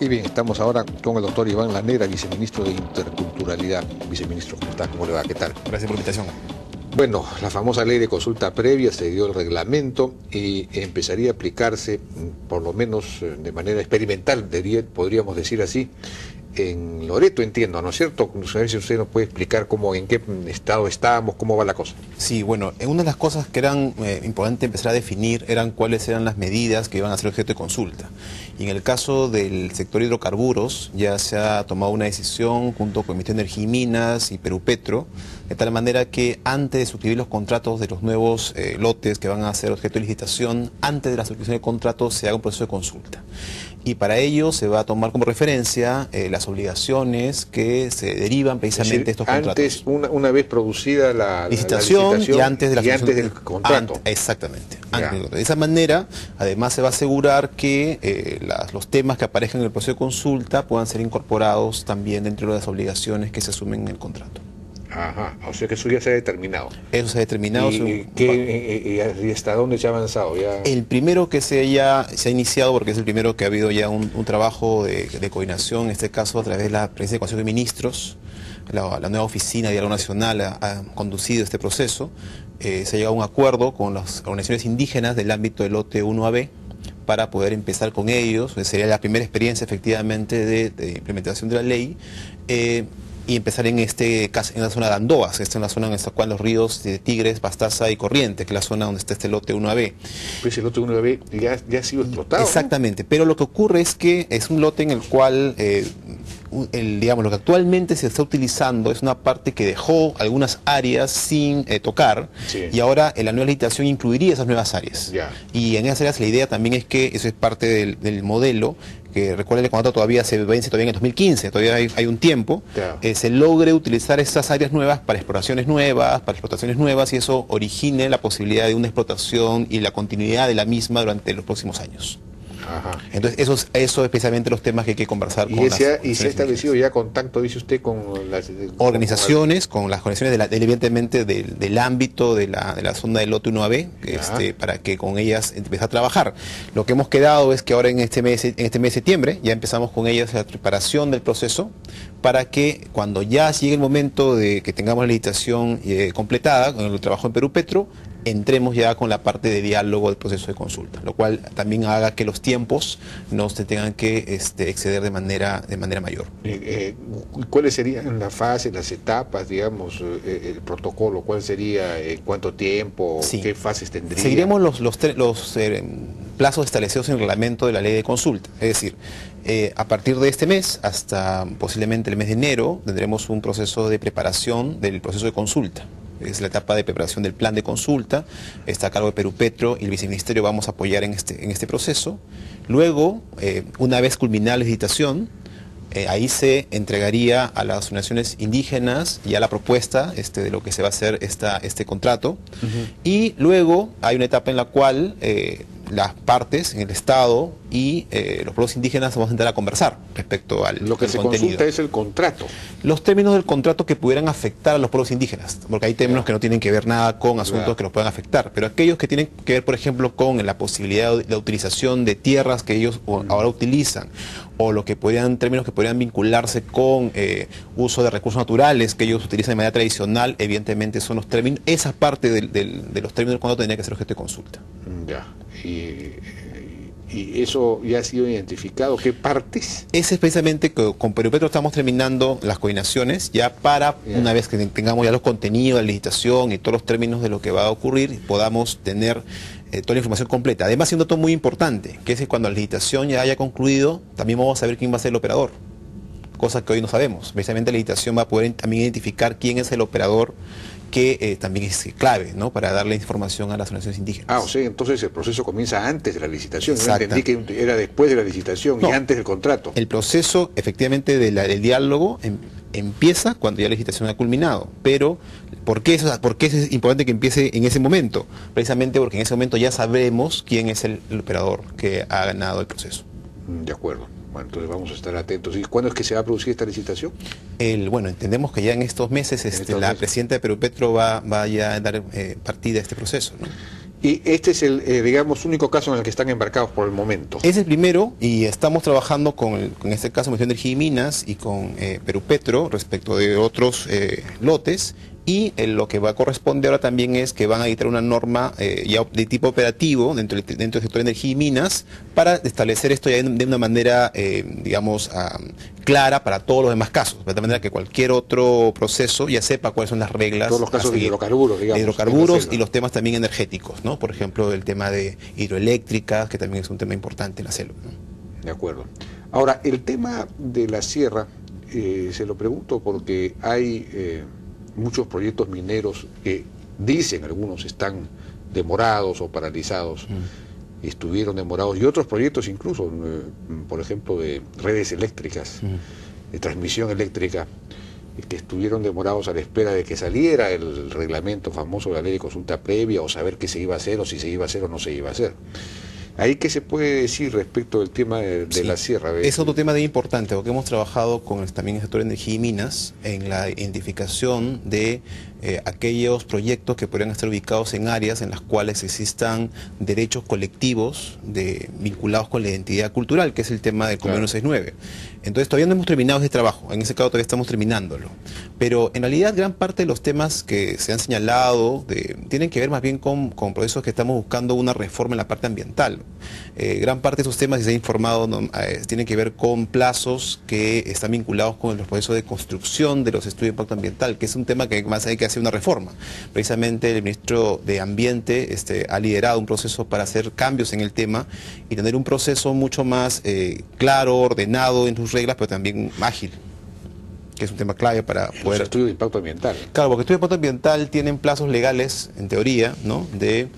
Y bien, estamos ahora con el doctor Iván Lanera, viceministro de Interculturalidad. Viceministro, ¿cómo está? ¿Cómo le va? ¿Qué tal? Gracias por la invitación. Bueno, la famosa ley de consulta previa se dio el reglamento y empezaría a aplicarse, por lo menos de manera experimental, podríamos decir así, en Loreto, entiendo, ¿no es cierto? A ver si usted nos puede explicar en qué estado estamos, cómo va la cosa. Sí, bueno, una de las cosas que eran importantes empezar a definir eran cuáles eran las medidas que iban a ser objeto de consulta. Y en el caso del sector hidrocarburos ya se ha tomado una decisión junto con el Ministerio de Energía y Minas y Perupetro, de tal manera que antes de suscribir los contratos de los nuevos lotes que van a ser objeto de licitación, antes de la suscripción de contratos se haga un proceso de consulta. Y para ello se va a tomar como referencia las obligaciones que se derivan precisamente de estos contratos. Antes, una vez producida la licitación y antes de la antes del contrato. Exactamente. De esa manera, además se va a asegurar que los temas que aparezcan en el proceso de consulta puedan ser incorporados también dentro de las obligaciones que se asumen en el contrato. Ajá, o sea que eso ya se ha determinado. Eso se ha determinado. ¿Y hasta dónde se ha avanzado? Ya... El primero que se ha iniciado, porque es el primero que ha habido ya un trabajo de coordinación, en este caso a través de la Presidencia del Consejo de Ministros, la nueva oficina de diálogo nacional ha conducido este proceso. Se ha llegado a un acuerdo con las organizaciones indígenas del ámbito del lote 1AB para poder empezar con ellos. Sería la primera experiencia efectivamente de implementación de la ley. Y empezar en este caso en la zona de Andoas, esta es la zona en la cual los ríos de Tigres, Pastaza y Corrientes, que es la zona donde está este lote 1AB. Pues el lote 1AB ya ha sido explotado. Exactamente, ¿no? Pero lo que ocurre es que es un lote en el cual, digamos, lo que actualmente se está utilizando es una parte que dejó algunas áreas sin tocar, sí. Y ahora la nueva licitación incluiría esas nuevas áreas. Ya. Y en esas áreas la idea también es que eso es parte del modelo, que recuerden que el contrato todavía se vence todavía en el 2015, todavía hay un tiempo, se logre utilizar esas áreas nuevas para exploraciones nuevas, para explotaciones nuevas, y eso origine la posibilidad de una explotación y la continuidad de la misma durante los próximos años. Ajá. Entonces, eso es especialmente los temas que hay que conversar con las ¿Y se ha establecido ya contacto, dice usted, con las organizaciones, con las organizaciones evidentemente del ámbito de la zona del lote 1AB, para que con ellas empiece a trabajar? Lo que hemos quedado es que ahora en este mes de septiembre ya empezamos con ellas la preparación del proceso, para que cuando ya llegue el momento de que tengamos la licitación completada con el trabajo en Perupetro, entremos ya con la parte de diálogo del proceso de consulta, lo cual también haga que los tiempos no se tengan que exceder de manera mayor. ¿Cuáles serían las fases, las etapas, digamos, el protocolo? ¿Cuál sería, cuánto tiempo, sí. ¿Qué fases tendría? Seguiremos los plazos establecidos en el reglamento de la ley de consulta, es decir, a partir de este mes hasta posiblemente el mes de enero tendremos un proceso de preparación del proceso de consulta. Es la etapa de preparación del plan de consulta, está a cargo de Perupetro y el viceministerio vamos a apoyar en este proceso. Luego, una vez culminada la licitación, ahí se entregaría a las organizaciones indígenas ya la propuesta de lo que se va a hacer este contrato. Y luego hay una etapa en la cual las partes en el Estado y los pueblos indígenas vamos a entrar a conversar respecto al Lo que se contenido. Consulta es el contrato. Los términos del contrato que pudieran afectar a los pueblos indígenas, porque hay términos que no tienen que ver nada con asuntos que los puedan afectar, pero aquellos que tienen que ver, por ejemplo, con la posibilidad de la utilización de tierras que ellos ahora utilizan, o términos que podrían vincularse con uso de recursos naturales que ellos utilizan de manera tradicional, evidentemente son los términos, esa parte de los términos del contrato tendría que ser objeto de consulta. Ya. ¿Y eso ya ha sido identificado? ¿Qué partes? Ese es precisamente que con Perupetro estamos terminando las coordinaciones ya para, una vez que tengamos ya los contenidos, la licitación y todos los términos de lo que va a ocurrir, podamos tener toda la información completa. Además, hay un dato muy importante, que es que cuando la licitación ya haya concluido, también vamos a saber quién va a ser el operador, cosa que hoy no sabemos. Precisamente la licitación va a poder también identificar quién es el operador, que también es clave, ¿no?, para darle información a las organizaciones indígenas. O sea, entonces el proceso comienza antes de la licitación. Yo entendí que era después de la licitación y antes del contrato. El proceso, efectivamente, del diálogo empieza cuando ya la licitación ha culminado. Pero, ¿por qué es importante que empiece en ese momento? Precisamente porque en ese momento ya sabremos quién es el operador que ha ganado el proceso. De acuerdo. Bueno, entonces vamos a estar atentos. ¿Y cuándo es que se va a producir esta licitación? Bueno, entendemos que ya en estos meses la presidenta de Perupetro va ya a dar partida a este proceso, ¿no? Y este es el, digamos, único caso en el que están embarcados por el momento. Es el primero y estamos trabajando con en este caso, Ministerio de Energía y Minas y con Perú Petro respecto de otros lotes. Y lo que va a corresponder ahora también es que van a editar una norma ya de tipo operativo dentro del sector de energía y minas para establecer esto ya de una manera, digamos, clara para todos los demás casos. De tal manera que cualquier otro proceso ya sepa cuáles son las reglas. Todos los casos de hidrocarburos, digamos. De hidrocarburos y los temas también energéticos, ¿no? Por ejemplo, el tema de hidroeléctricas, que también es un tema importante en la selva, ¿no? De acuerdo. Ahora, el tema de la sierra, se lo pregunto porque hay muchos proyectos mineros que dicen algunos están demorados o paralizados, estuvieron demorados, y otros proyectos incluso, por ejemplo, de redes eléctricas, de transmisión eléctrica, que estuvieron demorados a la espera de que saliera el reglamento famoso de la ley de consulta previa, o saber qué se iba a hacer, o si se iba a hacer o no se iba a hacer. ¿Ahí qué se puede decir respecto del tema de la sierra? Es otro tema de importante, porque hemos trabajado con también el sector de energía y minas en la identificación de aquellos proyectos que podrían estar ubicados en áreas en las cuales existan derechos colectivos vinculados con la identidad cultural, que es el tema del Convenio 69. Entonces todavía no hemos terminado ese trabajo, en ese caso todavía estamos terminándolo. Pero en realidad gran parte de los temas que se han señalado tienen que ver más bien con procesos que estamos buscando una reforma en la parte ambiental. Gran parte de esos temas, si se ha informado, tienen que ver con plazos que están vinculados con los procesos de construcción de los estudios de impacto ambiental, que es un tema que más hay que hacer una reforma. Precisamente el ministro de Ambiente ha liderado un proceso para hacer cambios en el tema y tener un proceso mucho más claro, ordenado en sus reglas, pero también ágil, que es un tema clave para poder... Los estudios de impacto ambiental. Claro, porque estudios de impacto ambiental tienen plazos legales, en teoría, ¿no?, de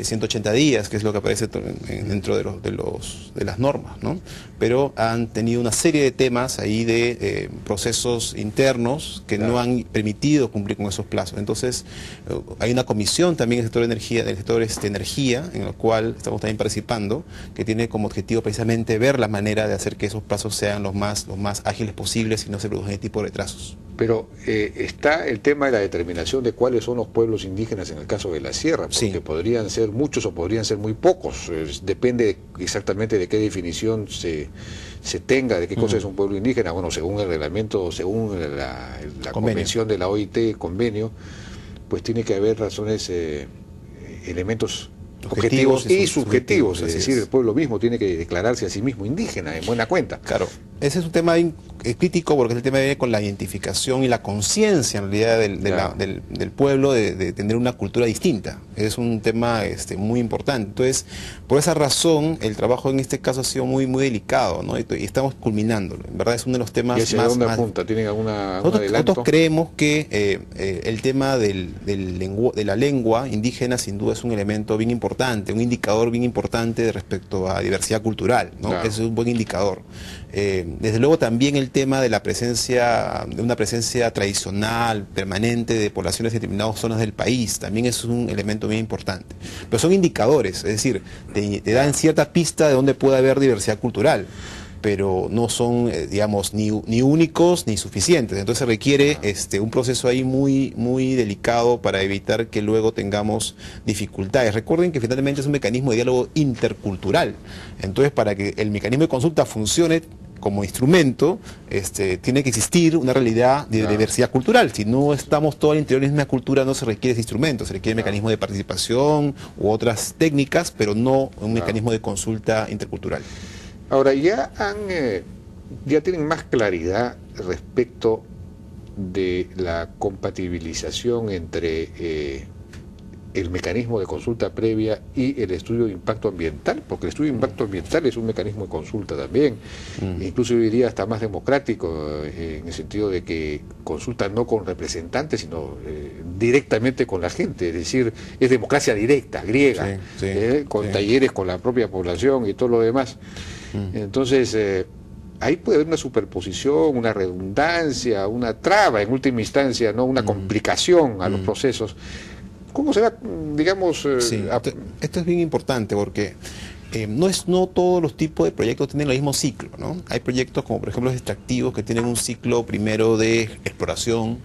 180 días, que es lo que aparece dentro de las normas, ¿no? Pero han tenido una serie de temas ahí de procesos internos que no han permitido cumplir con esos plazos. Entonces, hay una comisión también del sector de energía, en la cual estamos también participando, que tiene como objetivo precisamente ver la manera de hacer que esos plazos sean los más ágiles posibles y no se produzcan este tipo de retrasos. Pero está el tema de la determinación de cuáles son los pueblos indígenas en el caso de la sierra, porque podrían ser muchos o podrían ser muy pocos, depende exactamente de qué definición se tenga, de qué cosa es un pueblo indígena. Bueno, según el reglamento, según la convención de la OIT, convenio, pues tiene que haber razones, elementos objetivos y subjetivos, es decir, el pueblo mismo tiene que declararse a sí mismo indígena, en buena cuenta. Claro, ese es un tema crítico porque el tema viene con la identificación y la conciencia en realidad del pueblo de tener una cultura distinta. Es un tema muy importante. Entonces, por esa razón, el trabajo en este caso ha sido muy delicado, ¿no? Y estamos culminándolo. En verdad es uno de los temas ¿Y hacia dónde apunta? ¿Tienen algún adelanto? Nosotros creemos que el tema de la lengua indígena sin duda es un elemento bien importante, un indicador bien importante respecto a diversidad cultural, ¿no? Claro. Es un buen indicador. Desde luego también el tema de una presencia tradicional, permanente de poblaciones de determinadas zonas del país, también es un elemento bien importante. Pero son indicadores, es decir, te dan cierta pista de dónde puede haber diversidad cultural, pero no son, digamos, ni únicos ni suficientes. Entonces se requiere un proceso ahí muy delicado para evitar que luego tengamos dificultades. Recuerden que finalmente es un mecanismo de diálogo intercultural. Entonces, para que el mecanismo de consulta funcione como instrumento, tiene que existir una realidad de diversidad cultural. Si no estamos todos al interior de la misma cultura, no se requiere ese instrumento, se requiere mecanismo de participación u otras técnicas, pero no un mecanismo de consulta intercultural. Ahora, ya tienen más claridad respecto de la compatibilización entre el mecanismo de consulta previa y el estudio de impacto ambiental, porque el estudio de impacto ambiental es un mecanismo de consulta también, incluso yo diría hasta más democrático, en el sentido de que consulta no con representantes, sino directamente con la gente, es decir, es democracia directa, griega, con talleres con la propia población y todo lo demás. Entonces, ahí puede haber una superposición, una redundancia, una traba en última instancia, no una complicación a los procesos. ¿Cómo será, digamos? Esto es bien importante porque no todos los tipos de proyectos tienen el mismo ciclo, ¿no? Hay proyectos como por ejemplo los extractivos que tienen un ciclo primero de exploración,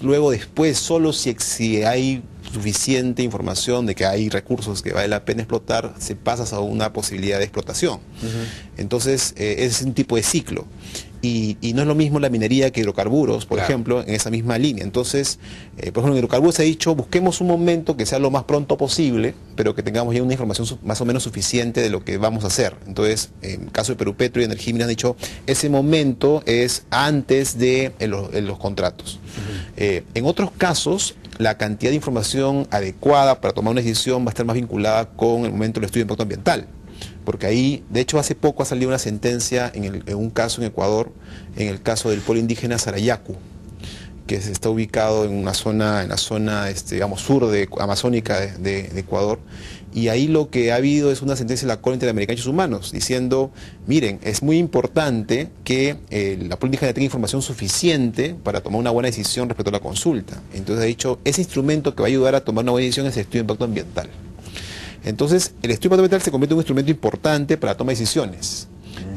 luego después solo si hay suficiente información de que hay recursos que vale la pena explotar, se pasas a una posibilidad de explotación. Entonces, es un tipo de ciclo. Y no es lo mismo la minería que hidrocarburos, por ejemplo, en esa misma línea. Entonces, por ejemplo, en hidrocarburos se ha dicho, busquemos un momento que sea lo más pronto posible, pero que tengamos ya una información más o menos suficiente de lo que vamos a hacer. Entonces, en el caso de Perú Petro y Energiminas han dicho, ese momento es antes de los contratos. En otros casos, la cantidad de información adecuada para tomar una decisión va a estar más vinculada con el momento del estudio de impacto ambiental. Porque ahí, de hecho, hace poco ha salido una sentencia en un caso en Ecuador, en el caso del pueblo indígena Sarayacu, que está ubicado en la zona digamos, sur amazónica de Ecuador. Y ahí lo que ha habido es una sentencia de la Corte Interamericana de Derechos Humanos, diciendo, miren, es muy importante que la pueblo indígena tenga información suficiente para tomar una buena decisión respecto a la consulta. Entonces ha dicho, ese instrumento que va a ayudar a tomar una buena decisión es el estudio de impacto ambiental. Entonces, el estudio ambiental se convierte en un instrumento importante para la toma de decisiones.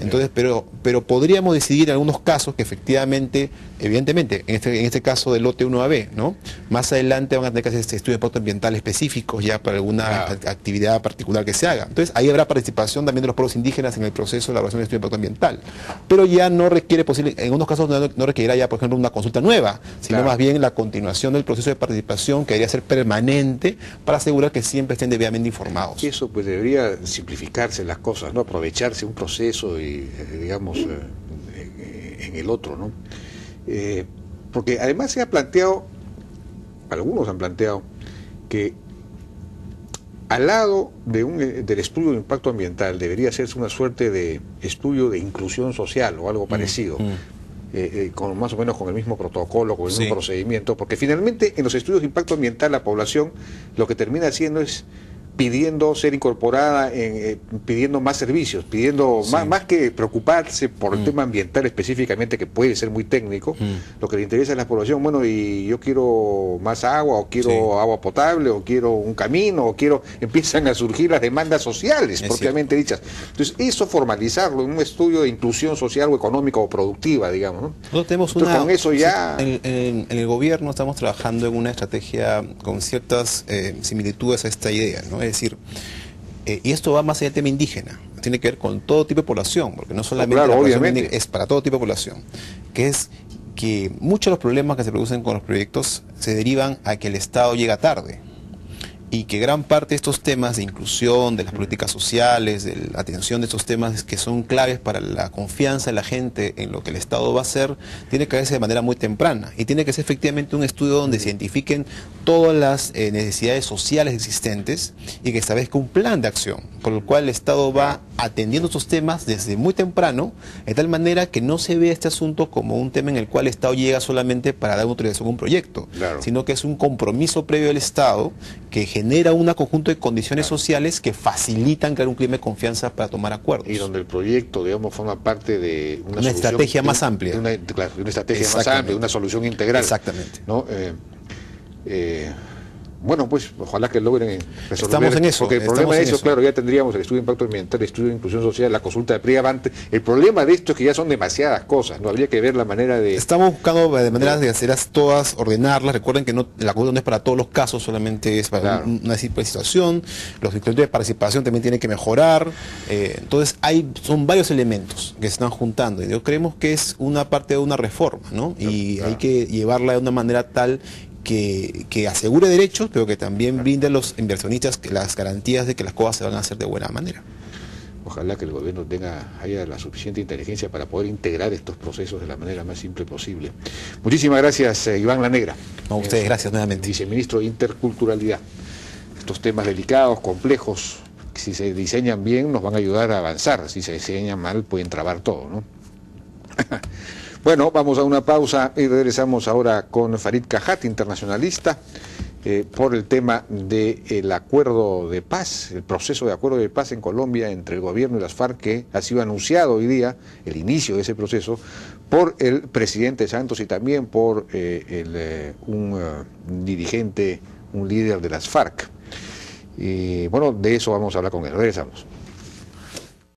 Entonces, pero podríamos decidir en algunos casos que efectivamente, evidentemente, en este caso del lote 1AB, ¿no? Más adelante van a tener que hacer este estudio de impacto ambiental específicos ya para alguna actividad particular que se haga. Entonces, ahí habrá participación también de los pueblos indígenas en el proceso de elaboración del estudio de impacto ambiental. Pero ya no requiere en unos casos no requerirá ya, por ejemplo, una consulta nueva, sino más bien la continuación del proceso de participación que debería ser permanente para asegurar que siempre estén debidamente informados. Eso pues debería simplificarse las cosas, ¿no? Aprovecharse un proceso y, digamos, en el otro, ¿no? Porque además se ha planteado, algunos han planteado, que al lado del estudio de impacto ambiental debería hacerse una suerte de estudio de inclusión social o algo parecido, con más o menos con el mismo protocolo, con el mismo procedimiento, porque finalmente en los estudios de impacto ambiental la población lo que termina haciendo es pidiendo ser incorporada, pidiendo más servicios, pidiendo más que preocuparse por el tema ambiental específicamente, que puede ser muy técnico. Lo que le interesa a la población, bueno, y yo quiero más agua, o quiero agua potable, o quiero un camino, o empiezan a surgir las demandas sociales propiamente dichas. Entonces, eso formalizarlo en un estudio de inclusión social o económica o productiva, digamos, ¿no? Nosotros tenemos con eso ya... En el gobierno estamos trabajando en una estrategia con ciertas similitudes a esta idea, ¿no? Es decir, y esto va más allá del tema indígena, tiene que ver con todo tipo de población, porque no solamente la población indígena, es para todo tipo de población, que es que muchos de los problemas que se producen con los proyectos se derivan a que el Estado llega tarde, y que gran parte de estos temas de inclusión, de las políticas sociales, de la atención de estos temas que son claves para la confianza de la gente en lo que el Estado va a hacer, tiene que hacerse de manera muy temprana y tiene que ser efectivamente un estudio donde se identifiquen todas las necesidades sociales existentes y que establezca un plan de acción, por el cual el Estado va atendiendo estos temas desde muy temprano, de tal manera que no se vea este asunto como un tema en el cual el Estado llega solamente para dar autorización a un proyecto, sino que es un compromiso previo del Estado que genera un conjunto de condiciones sociales que facilitan crear un clima de confianza para tomar acuerdos. Y donde el proyecto, digamos, forma parte de una estrategia más amplia. Una estrategia más amplia, una solución integral. Exactamente. ¿No? Bueno, pues ojalá que logren resolver. Estamos en eso. Porque el problema de eso, claro, ya tendríamos el estudio de impacto ambiental, el estudio de inclusión social, la consulta de PRIAVANTE. El problema de esto es que ya son demasiadas cosas, ¿no? Habría que ver la manera de... Estamos buscando de maneras de hacerlas todas, ordenarlas. Recuerden que la consulta no es para todos los casos, solamente es para una situación. Los criterios de participación también tienen que mejorar. Entonces, son varios elementos que se están juntando. Y yo creemos que es una parte de una reforma, ¿no? Y hay que llevarla de una manera tal que asegure derechos, pero que también brinde a los inversionistas las garantías de que las cosas se van a hacer de buena manera. Ojalá que el gobierno haya la suficiente inteligencia para poder integrar estos procesos de la manera más simple posible. Muchísimas gracias, Iván La Negra. A ustedes, gracias nuevamente. Viceministro de Interculturalidad. Estos temas delicados, complejos, si se diseñan bien nos van a ayudar a avanzar, si se diseñan mal pueden trabar todo, ¿no? Bueno, vamos a una pausa y regresamos ahora con Farid Cajat, internacionalista, por el tema del acuerdo de paz, el proceso de acuerdo de paz en Colombia entre el gobierno y las FARC, que ha sido anunciado hoy día, el inicio de ese proceso, por el presidente Santos y también por un dirigente, un líder de las FARC. Y bueno, de eso vamos a hablar con él. Regresamos.